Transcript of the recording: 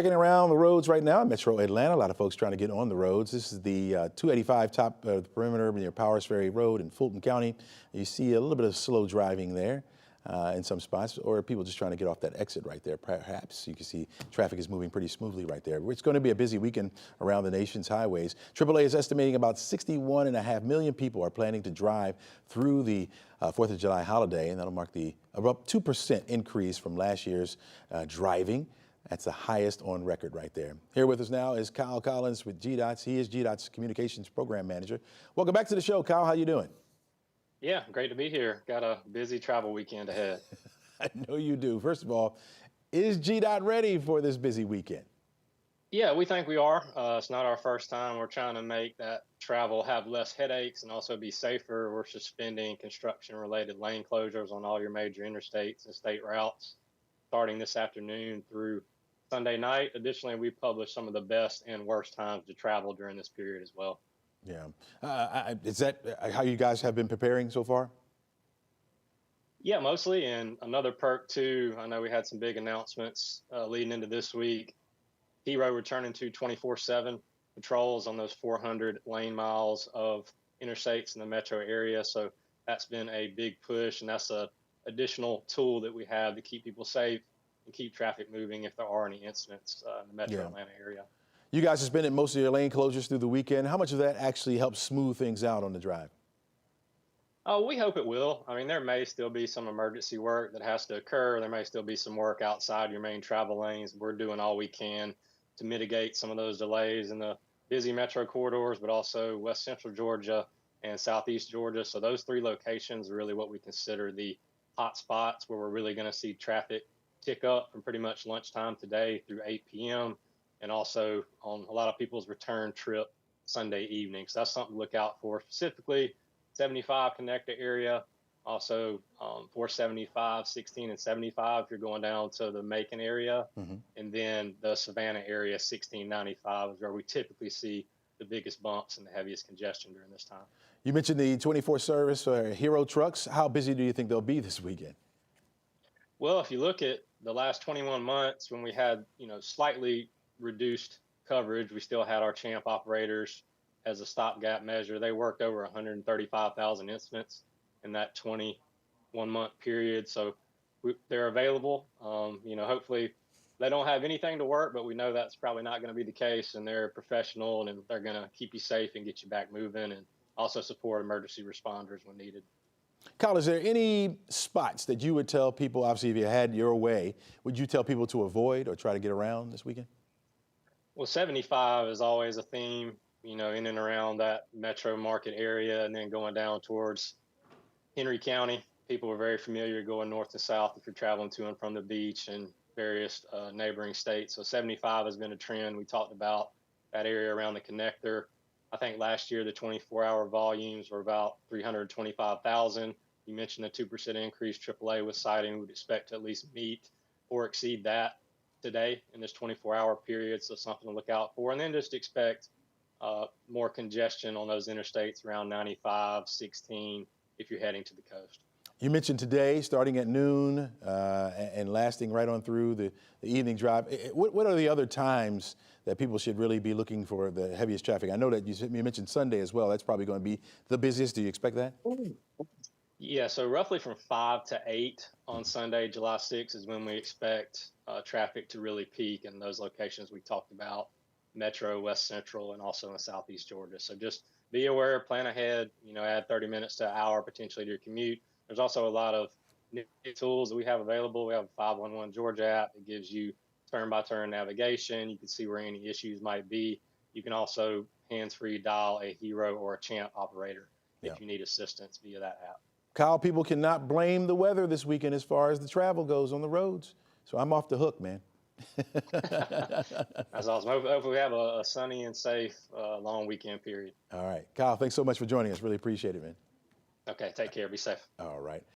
Checking around the roads right now in Metro Atlanta. A lot of folks trying to get on the roads. This is the 285 top of the perimeter near Powers Ferry Road in Fulton County. You see a little bit of slow driving there in some spots, or people just trying to get off that exit right there. Perhaps you can see traffic is moving pretty smoothly right there. It's going to be a busy weekend around the nation's highways. AAA is estimating about 61.5 million people are planning to drive through the 4th of July holiday, and that'll mark the about 2% increase from last year's driving. That's the highest on record right there. Here with us now is Kyle Collins with GDOT. He is GDOT's Communications Program Manager. Welcome back to the show, Kyle. How you doing? Yeah, great to be here. Got a busy travel weekend ahead. I know you do. First of all, is GDOT ready for this busy weekend? Yeah, we think we are. It's not our first time. We're trying to make that travel have less headaches and also be safer. We're suspending construction-related lane closures on all your major interstates and state routes starting this afternoon through Sunday night. Additionally, we published some of the best and worst times to travel during this period as well. Yeah. Is that how you guys have been preparing so far? Yeah, mostly. And another perk too, I know we had some big announcements leading into this week. Hero returning to 24/7 patrols on those 400 lane miles of interstates in the metro area. So that's been a big push, and that's a additional tool that we have to keep people safe and keep traffic moving if there are any incidents in the metro Atlanta area. You guys suspended most of your lane closures through the weekend. How much of that actually helps smooth things out on the drive? Oh, we hope it will. I mean, there may still be some emergency work that has to occur. There may still be some work outside your main travel lanes. We're doing all we can to mitigate some of those delays in the busy metro corridors, but also West Central Georgia and Southeast Georgia. So those three locations are really what we consider the hot spots where we're really going to see traffic tick up from pretty much lunchtime today through 8 p.m. and also on a lot of people's return trip Sunday evening. So that's something to look out for, specifically 75 connector area, also 475, 16, and 75 if you're going down to the Macon area. And then the Savannah area, 1695 is where we typically see the biggest bumps and the heaviest congestion during this time. You mentioned the 24 service Hero trucks. How busy do you think they'll be this weekend? Well, if you look at the last 21 months when we had, slightly reduced coverage, we still had our champ operators as a stopgap measure. They worked over 135,000 incidents in that 21-month period. So they're available. Hopefully they don't have anything to work, but we know that's probably not going to be the case. And they're professional and they're going to keep you safe and get you back moving and also support emergency responders when needed. Kyle, is there any spots that you would tell people, obviously if you had your way, would you tell people to avoid or try to get around this weekend? Well, 75 is always a theme, in and around that metro market area, and then going down towards Henry County. People are very familiar going north to south if you're traveling to and from the beach and various neighboring states. So 75 has been a trend. We talked about that area around the connector. I think last year the 24-hour volumes were about 325,000. You mentioned a 2% increase. AAA was citing we would expect to at least meet or exceed that today in this 24-hour period. So something to look out for. And then just expect more congestion on those interstates around 95, 16 if you're heading to the coast. You mentioned today starting at noon and lasting right on through the evening drive. What are the other times that people should really be looking for the heaviest traffic? I know that you mentioned Sunday as well. That's probably going to be the busiest. Do you expect that? Yeah, so roughly from 5 to 8 on Sunday, July 6th is when we expect traffic to really peak in those locations we talked about, Metro, West Central, and also in Southeast Georgia. So just be aware, plan ahead, add 30 minutes to an hour potentially to your commute. There's also a lot of new tools that we have available. We have a 511 Georgia app that gives you turn-by-turn navigation. You can see where any issues might be. You can also hands-free dial a Hero or a champ operator if you need assistance via that app. Kyle, people cannot blame the weather this weekend as far as the travel goes on the roads. So I'm off the hook, man. That's awesome. Hopefully we have a sunny and safe long weekend period. All right. Kyle, thanks so much for joining us. Really appreciate it, man. Okay, take care. Be safe. All right.